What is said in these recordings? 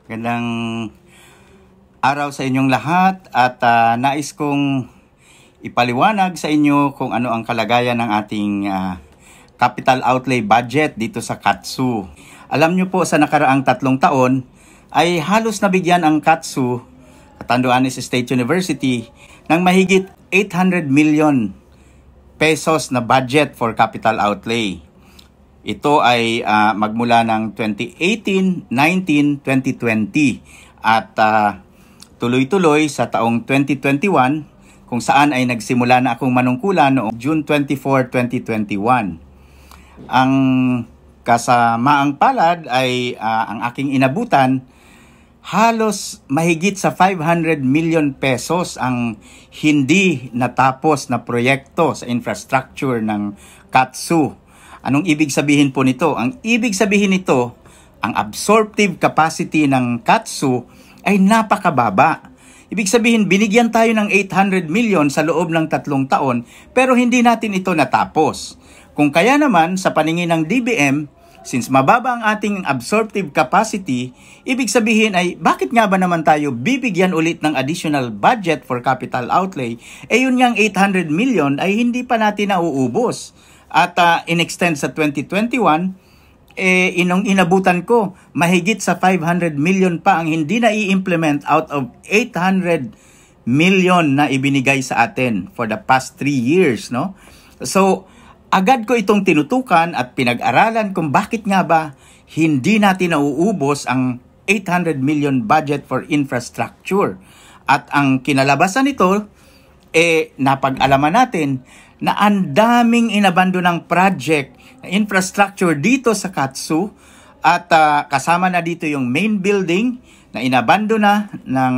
Magandang araw sa inyong lahat at nais kong ipaliwanag sa inyo kung ano ang kalagayan ng ating capital outlay budget dito sa KATSU. Alam nyo po sa nakaraang 3 taon ay halos nabigyan ang KATSU, Catanduanes State University, ng mahigit 800 million pesos na budget for capital outlay. Ito ay magmula ng 2018, 19, 2020 at tuloy-tuloy sa taong 2021 kung saan ay nagsimula na akong manungkulan noong June 24, 2021. Ang kasamaang palad ay ang aking inabutan, halos mahigit sa 500 million pesos ang hindi natapos na proyekto sa infrastructure ng KATSU. Anong ibig sabihin po nito? Ang ibig sabihin nito, ang absorptive capacity ng KATSU ay napakababa. Ibig sabihin, binigyan tayo ng 800 million sa loob ng 3 taon, pero hindi natin ito natapos. Kung kaya naman, sa paningin ng DBM, since mababa ang ating absorptive capacity, ibig sabihin ay bakit nga ba naman tayo bibigyan ulit ng additional budget for capital outlay? Yun ngang 800 million ay hindi pa natin nauubos. At in-extend sa 2021, inong inabutan ko, mahigit sa 500 million pa ang hindi na i-implement out of 800 million na ibinigay sa atin for the past 3 years. No? So, agad ko itong tinutukan at pinag-aralan kung bakit nga ba hindi natin nauubos ang 800 million budget for infrastructure. At ang kinalabasan nito, napag-alaman natin na ang daming inabando ng project na infrastructure dito sa KATSU at kasama na dito yung main building na inabando na ng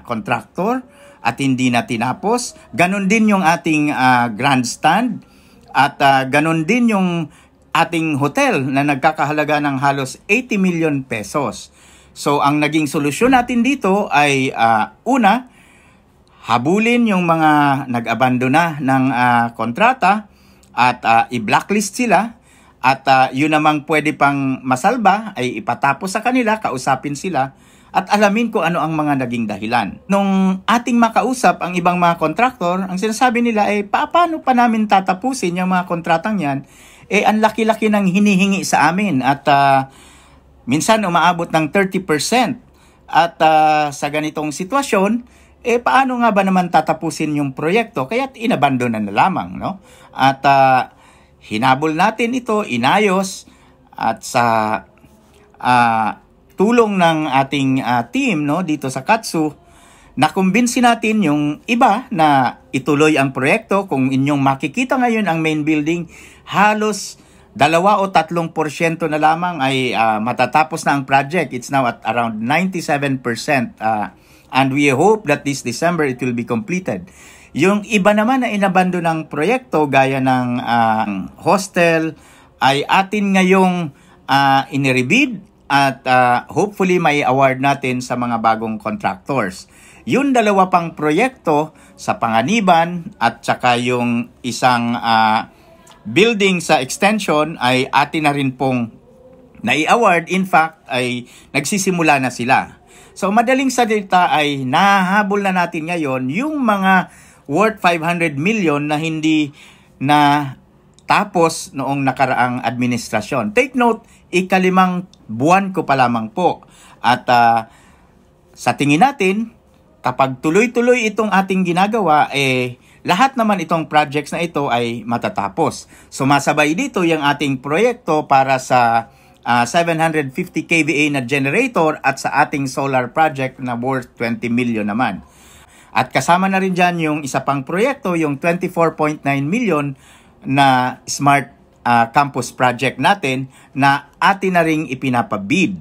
contractor at hindi na tinapos. Ganon din yung ating grandstand at ganon din yung ating hotel na nagkakahalaga ng halos 80 million pesos. So ang naging solusyon natin dito ay una, habulin yung mga nag-abandona ng kontrata at i-blacklist sila at yun namang pwede pang masalba ay ipatapos sa kanila, kausapin sila at alamin ko ano ang mga naging dahilan. Nung ating makausap ang ibang mga kontraktor, ang sinasabi nila ay paano pa namin tatapusin yung mga kontratang yan? Ang laki-laki ng hinihingi sa amin at minsan umaabot ng 30%. At sa ganitong sitwasyon, paano nga ba naman tatapusin yung proyekto? Kaya't inabandona na lamang, no? At hinabol natin ito, inayos, at sa tulong ng ating team, no, dito sa KATSU, nakumbinsi natin yung iba na ituloy ang proyekto. Kung inyong makikita ngayon ang main building, halos 2 o 3% na lamang ay matatapos na ang project. It's now at around 97%. And we hope that this December it will be completed. Yung iba naman na inabando ng proyekto gaya ng hostel ay atin ngayong inirebid at hopefully may award natin sa mga bagong contractors. Yung 2 pang proyekto sa Panganiban at saka yung isang building sa extension ay atin na rin pong nai-award. In fact, ay nagsisimula na sila. So madaling salita ay nahahabol na natin ngayon yung mga worth 500 million na hindi na tapos noong nakaraang administrasyon. Take note, 5 buwan ko pa lamang po. At sa tingin natin, kapag tuloy-tuloy itong ating ginagawa, lahat naman itong projects na ito ay matatapos. Sumasabay dito yung ating proyekto para sa 750 kVA na generator at sa ating solar project na worth 20 million naman. At kasama na rin dyan yung isa pang proyekto, yung 24.9 million na smart campus project natin na atin na ring ipinapabid.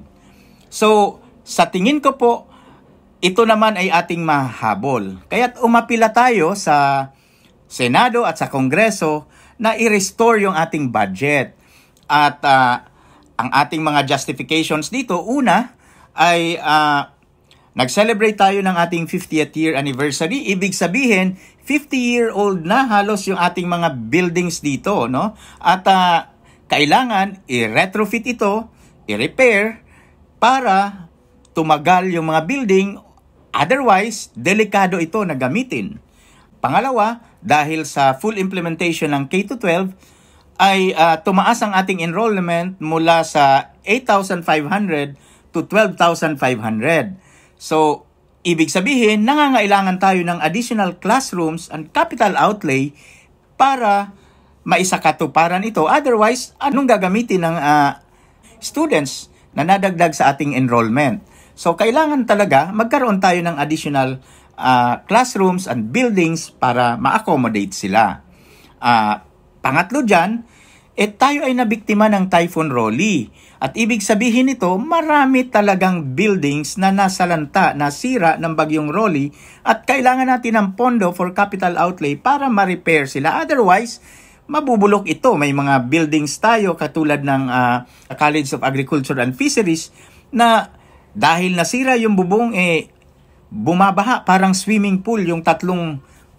So, sa tingin ko po, ito naman ay ating mahabol. Kaya't umapila tayo sa Senado at sa Kongreso na i-restore yung ating budget. At ang ating mga justifications dito, una ay nag-celebrate tayo ng ating 50th year anniversary. Ibig sabihin, 50-year-old na halos yung ating mga buildings dito, no? At kailangan i-retrofit ito, i-repair para tumagal yung mga building, otherwise, delikado ito na gamitin. Pangalawa, dahil sa full implementation ng K-12, ay tumaas ang ating enrollment mula sa 8,500 to 12,500. So, ibig sabihin, nangangailangan tayo ng additional classrooms and capital outlay para maisakatuparan ito. Otherwise, anong gagamitin ng students na nadagdag sa ating enrollment? So, kailangan talaga magkaroon tayo ng additional classrooms and buildings para ma-accommodate sila. Pangatlo dyan, tayo ay nabiktima ng Typhoon Rolly. At ibig sabihin nito, marami talagang buildings na nasalanta, nasira ng bagyong Rolly at kailangan natin ng pondo for capital outlay para ma-repair sila. Otherwise, mabubulok ito. May mga buildings tayo katulad ng College of Agriculture and Fisheries na dahil nasira yung bubong, bumabaha, parang swimming pool yung 3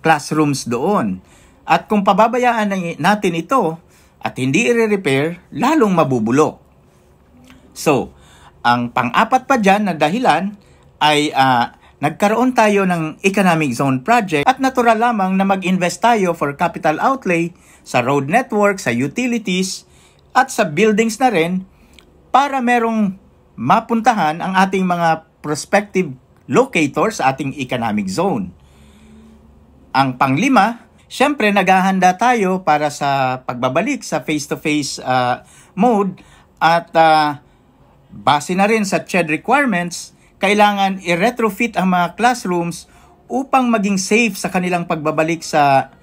classrooms doon. At kung pababayaan natin ito at hindi i-repair, lalong mabubulok. So, ang pang-apat pa dyan na dahilan ay nagkaroon tayo ng economic zone project at natural lamang na mag-invest tayo for capital outlay sa road network, sa utilities at sa buildings na rin para merong mapuntahan ang ating mga prospective locators sa ating economic zone. Ang panglima, syempre, naghahanda tayo para sa pagbabalik sa face-to-face mode at base na rin sa CHED requirements, kailangan i-retrofit ang mga classrooms upang maging safe sa kanilang pagbabalik sa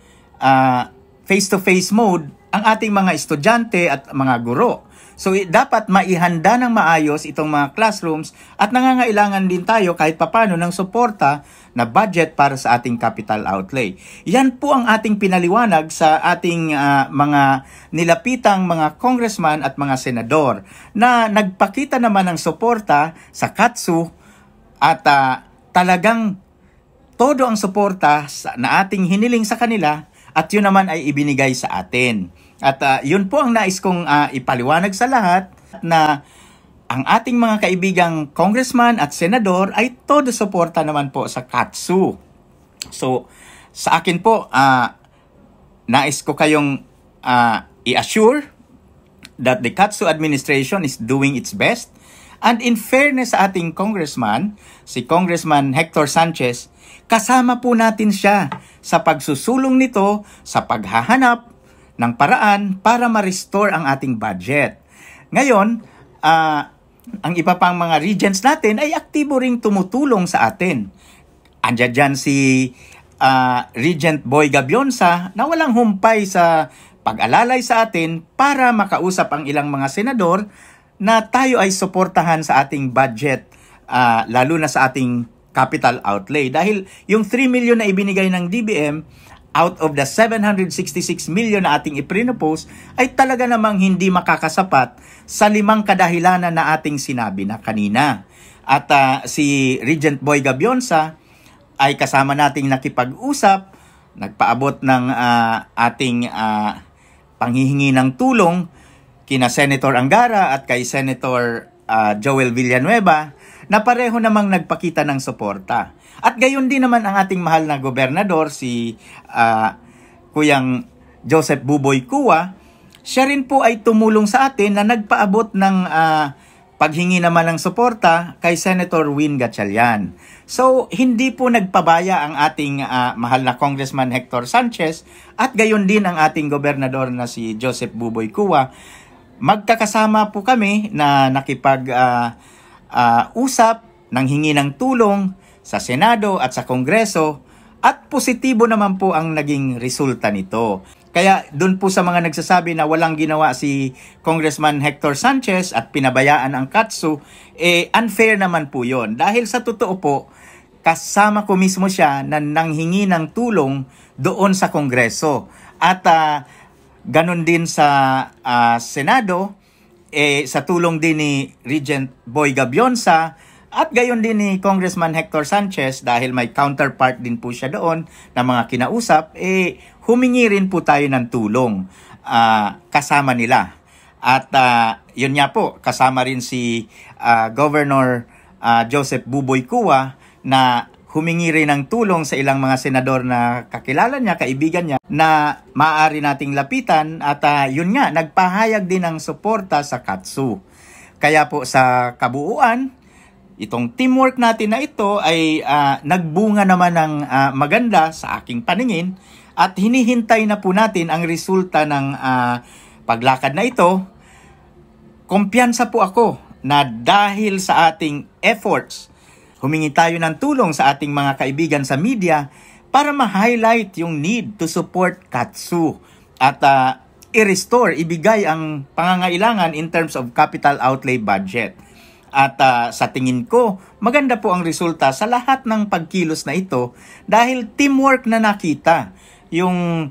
face-to-face mode ang ating mga estudyante at mga guro. So, dapat maihanda ng maayos itong mga classrooms at nangangailangan din tayo kahit papano ng suporta na budget para sa ating capital outlay. Yan po ang ating pinaliwanag sa ating mga nilapitang mga congressman at mga senador na nagpakita naman ng suporta sa KATSU at talagang todo ang suporta na ating hiniling sa kanila at yun naman ay ibinigay sa atin. At yun po ang nais kong ipaliwanag sa lahat na ang ating mga kaibigang congressman at senador ay todo suporta naman po sa KATSU. So, sa akin po, nais ko kayong i-assure that the KATSU administration is doing its best. And in fairness sa ating congressman, si Congressman Hector Sanchez, kasama po natin siya sa pagsusulong nito sa paghahanap ng paraan para ma-restore ang ating budget. Ngayon, ang iba pang mga regents natin ay aktibo ring tumutulong sa atin. Andiyan dyan si Regent Boy Gabionsa na walang humpay sa pag-alalay sa atin para makausap ang ilang mga senador na tayo ay suportahan sa ating budget, lalo na sa ating capital outlay. Dahil yung 3 million na ibinigay ng DBM, out of the 766 million na ating iprinopose, ay talaga namang hindi makakasapat sa 5 kadahilanan na ating sinabi na kanina. At si Regent Boy Gabionsa ay kasama nating nakipag-usap, nagpaabot ng ating panghihingi ng tulong kina Senator Angara at kay Senator Joel Villanueva na pareho namang nagpakita ng suporta. At gayon din naman ang ating mahal na gobernador, si Kuyang Joseph Buboy Kua. Siya rin po ay tumulong sa atin na nagpaabot ng paghingi naman ng suporta kay Senator Win Gatchalian. So, hindi po nagpabaya ang ating mahal na Congressman Hector Sanchez at gayon din ang ating gobernador na si Joseph Buboy Kua. Magkakasama po kami na nakipag-usap ng hingi ng tulong sa Senado at sa Kongreso at positibo naman po ang naging resulta nito. Kaya doon po sa mga nagsasabi na walang ginawa si Congressman Hector Sanchez at pinabayaan ang KATSU, unfair naman po yon. Dahil sa totoo po, kasama ko mismo siya na nanghingi ng tulong doon sa Kongreso. At ganon din sa Senado, sa tulong din ni Regent Boy Gabionsa, at gayon din ni Congressman Hector Sanchez, dahil may counterpart din po siya doon na mga kinausap, humingi rin po tayo ng tulong kasama nila. At yun nga po, kasama rin si Governor Joseph Buboy Kua na humingi rin ng tulong sa ilang mga senador na kakilala niya, kaibigan niya, na maaari nating lapitan at yun nga, nagpahayag din ng suporta sa KATSU. Kaya po sa kabuuan, itong teamwork natin na ito ay nagbunga naman ng maganda sa aking paningin at hinihintay na po natin ang resulta ng paglakad na ito. Kumpiyansa po ako na dahil sa ating efforts, humingi tayo ng tulong sa ating mga kaibigan sa media para ma-highlight yung need to support KATSU at i-restore, ibigay ang pangangailangan in terms of capital outlay budget. At sa tingin ko, maganda po ang resulta sa lahat ng pagkilos na ito dahil teamwork na nakita yung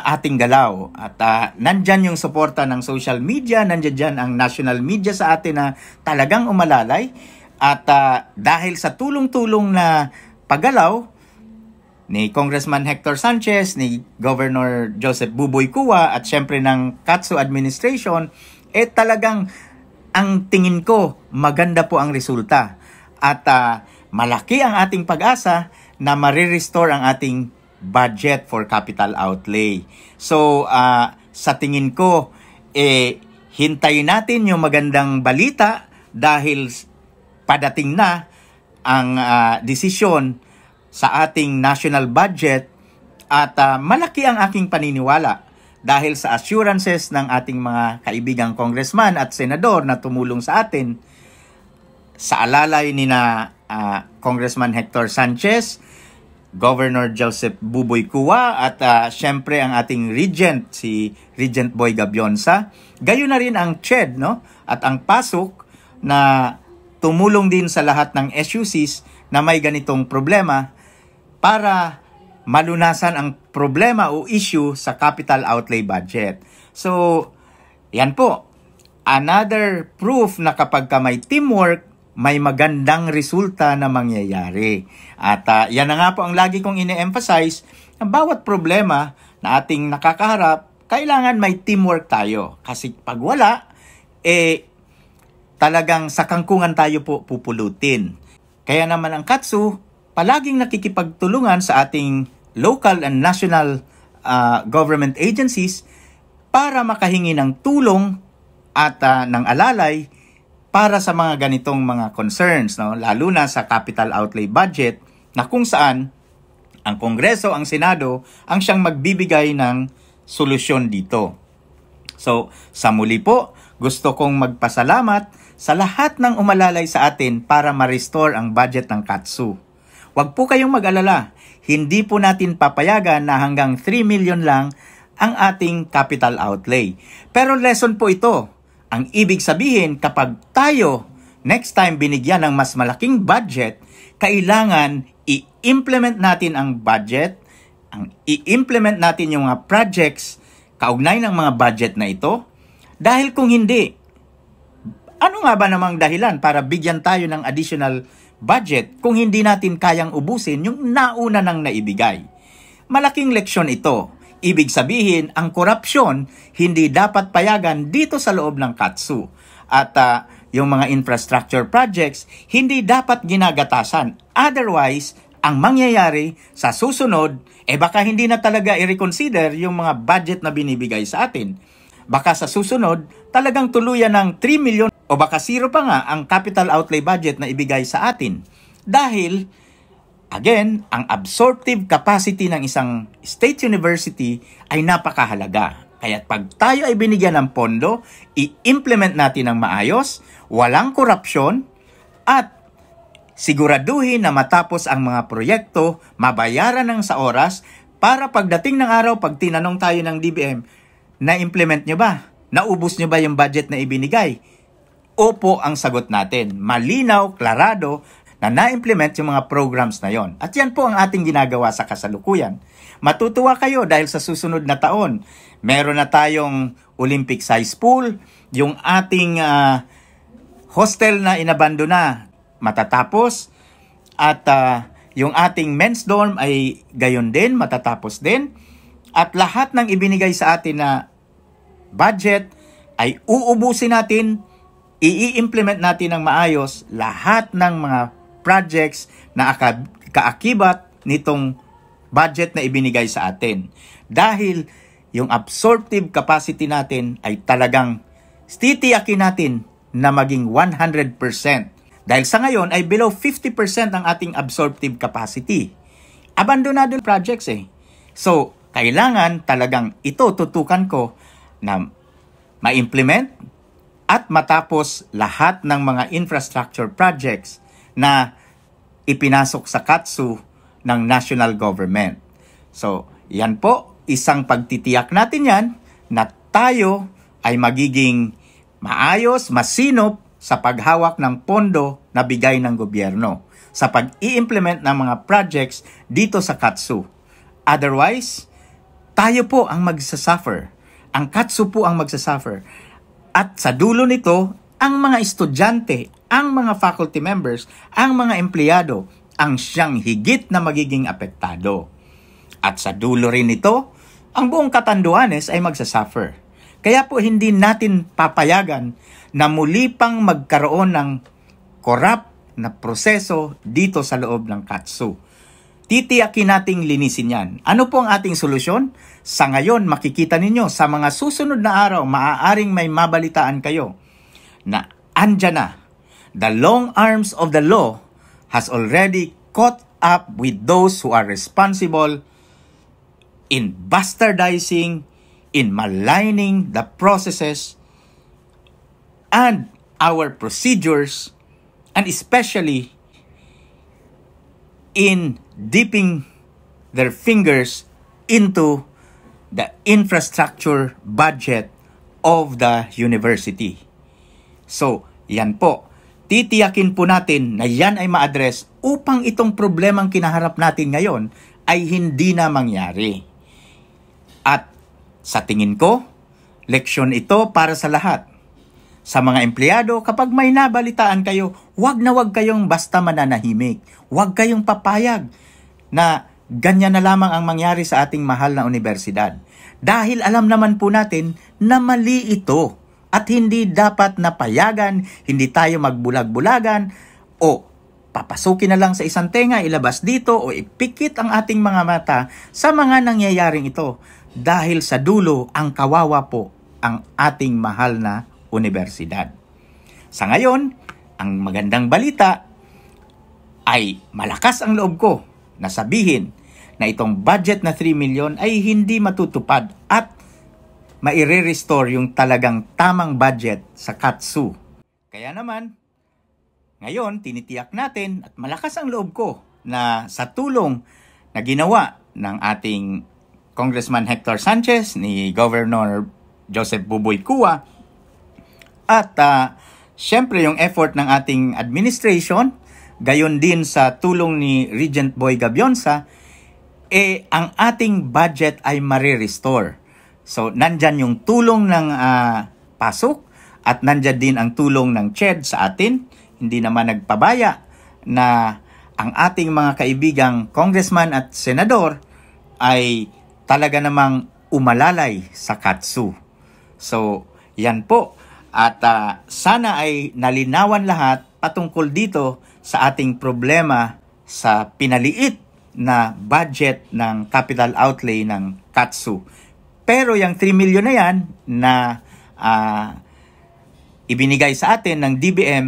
ating galaw. At nandyan yung suporta ng social media, nandyan dyan ang national media sa atin na talagang umalalay. At dahil sa tulong-tulong na paggalaw ni Congressman Hector Sanchez, ni Governor Joseph Buboy Kua at syempre ng KATSU administration, talagang ang tingin ko maganda po ang resulta. At malaki ang ating pag-asa na marirestore ang ating budget for capital outlay. So sa tingin ko, hintayin natin yung magandang balita dahil padating na ang desisyon sa ating national budget at malaki ang aking paniniwala dahil sa assurances ng ating mga kaibigang congressman at senador na tumulong sa atin sa alalay ni na Congressman Hector Sanchez, Governor Joseph Buboy Kua at syempre ang ating regent, si Regent Boy Gabionsa. Gayon na rin ang CHED, no? At ang PASUK na tumulong din sa lahat ng SUCs na may ganitong problema para malunasan ang problema o issue sa capital outlay budget. So, yan po. Another proof na kapag ka may teamwork, may magandang resulta na mangyayari. At yan na nga po ang lagi kong ine-emphasize, ang bawat problema na ating nakakaharap, kailangan may teamwork tayo. Kasi pag wala, talagang sa kangkungan tayo po pupulutin. Kaya naman ang KATSU, palaging nakikipagtulungan sa ating local and national government agencies para makahingi ng tulong at ng alalay para sa mga ganitong mga concerns, no? Lalo na sa capital outlay budget na kung saan ang Kongreso, ang Senado, ang siyang magbibigay ng solusyon dito. So, sa muli po, gusto kong magpasalamat sa lahat ng umalalay sa atin para ma-restore ang budget ng KATSU. Huwag po kayong mag-alala, hindi po natin papayagan na hanggang 3 million lang ang ating capital outlay. Pero lesson po ito. Ang ibig sabihin, kapag tayo next time binigyan ng mas malaking budget, kailangan i-implement natin ang budget, i-implement natin yung mga projects kaugnay ng mga budget na ito. Dahil kung hindi, ano nga ba namang dahilan para bigyan tayo ng additional budget kung hindi natin kayang ubusin yung nauna nang naibigay? Malaking leksyon ito. Ibig sabihin, ang korupsyon hindi dapat payagan dito sa loob ng KATSU. At yung mga infrastructure projects hindi dapat ginagatasan. Otherwise, ang mangyayari sa susunod, baka hindi na talaga i-reconsider yung mga budget na binibigay sa atin. Baka sa susunod, talagang tuluyan ng 3 million o baka zero pa nga ang capital outlay budget na ibigay sa atin. Dahil, again, ang absorptive capacity ng isang state university ay napakahalaga. Kaya pag tayo ay binigyan ng pondo, i-implement natin ng maayos, walang korupsyon, at siguraduhin na matapos ang mga proyekto, mabayaran ng sa oras, para pagdating ng araw, pag tinanong tayo ng DBM, na-implement nyo ba? Naubos nyo ba yung budget na ibinigay? Opo ang sagot natin. Malinaw, klarado, na na-implement yung mga programs na yon. At yan po ang ating ginagawa sa kasalukuyan. Matutuwa kayo dahil sa susunod na taon, meron na tayong Olympic size pool, yung ating hostel na inabando na matatapos, at yung ating men's dorm ay gayon din, matatapos din. At lahat ng ibinigay sa atin na budget ay uubusin natin i-implement natin ng maayos lahat ng mga projects na kaakibat nitong budget na ibinigay sa atin. Dahil yung absorptive capacity natin ay talagang titiyakin natin na maging 100%. Dahil sa ngayon ay below 50% ang ating absorptive capacity. Abandonado projects eh. So, kailangan talagang ito tutukan ko na ma-implement at matapos lahat ng mga infrastructure projects na ipinasok sa KATSU ng national government. So, yan po, isang pagtitiyak natin yan na tayo ay magiging maayos, masinop sa paghawak ng pondo na bigay ng gobyerno sa pag-i-implement ng mga projects dito sa KATSU. Otherwise, tayo po ang magsasuffer. Ang KATSU po ang magsasuffer. At sa dulo nito, ang mga estudyante, ang mga faculty members, ang mga empleyado, ang siyang higit na magiging apektado. At sa dulo rin nito, ang buong Catanduanes ay magsasuffer. Kaya po hindi natin papayagan na muli pang magkaroon ng corrupt na proseso dito sa loob ng KATSU. Titiyakin nating linisin yan. Ano po ang ating solusyon? Sa ngayon, makikita ninyo sa mga susunod na araw, maaaring may mabalitaan kayo na andyan na. The long arms of the law has already caught up with those who are responsible in bastardizing, in maligning the processes and our procedures, and especially in dipping their fingers into the infrastructure budget of the university. So, yan po. Titiyakin po natin na yan ay ma-address upang itong problemang kinaharap natin ngayon ay hindi na mangyari. At sa tingin ko, leksyon ito para sa lahat. Sa mga empleyado, kapag may nabalitaan kayo, wag na wag kayong basta mananahimik. Wag kayong papayag na ganyan na lamang ang mangyari sa ating mahal na universidad. Dahil alam naman po natin na mali ito at hindi dapat napayagan, hindi tayo magbulag-bulagan o papasukin na lang sa isang tenga, ilabas dito o ipikit ang ating mga mata sa mga nangyayaring ito. Dahil sa dulo, ang kawawa po ang ating mahal na universidad. Sa ngayon, ang magandang balita ay malakas ang loob ko na sabihin na itong budget na 3 million ay hindi matutupad at maire-restore yung talagang tamang budget sa KATSU. Kaya naman, ngayon tinitiyak natin at malakas ang loob ko na sa tulong na ginawa ng ating Congressman Hector Sanchez, ni Governor Joseph Buboy Kua, at syempre yung effort ng ating administration, gayon din sa tulong ni Regent Boy Gabionsa, ang ating budget ay marirestore. So, nandyan yung tulong ng pasok at nandyan din ang tulong ng CHED sa atin. Hindi naman nagpabaya na ang ating mga kaibigang congressman at senador ay talaga namang umalalay sa KATSU. So, yan po. At sana ay nalinawan lahat patungkol dito sa ating problema sa pinaliit na budget ng capital outlay ng KATSU. Pero yung 3 million na yan na ibinigay sa atin ng DBM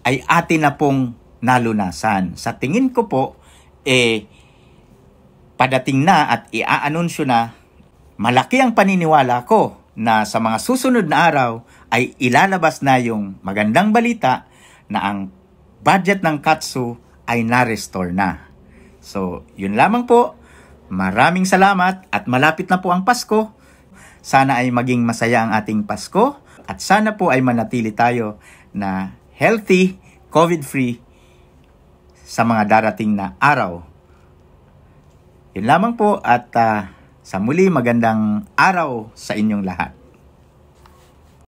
ay atin na pong nalunasan. Sa tingin ko po, padating na at i-aanunsyo na, malaki ang paniniwala ko na sa mga susunod na araw ay ilalabas na yung magandang balita na ang budget ng KATSU ay na-restore na. So, yun lamang po. Maraming salamat at malapit na po ang Pasko. Sana ay maging masaya ang ating Pasko at sana po ay manatili tayo na healthy, COVID-free sa mga darating na araw. Yun lamang po at sa muli magandang araw sa inyong lahat.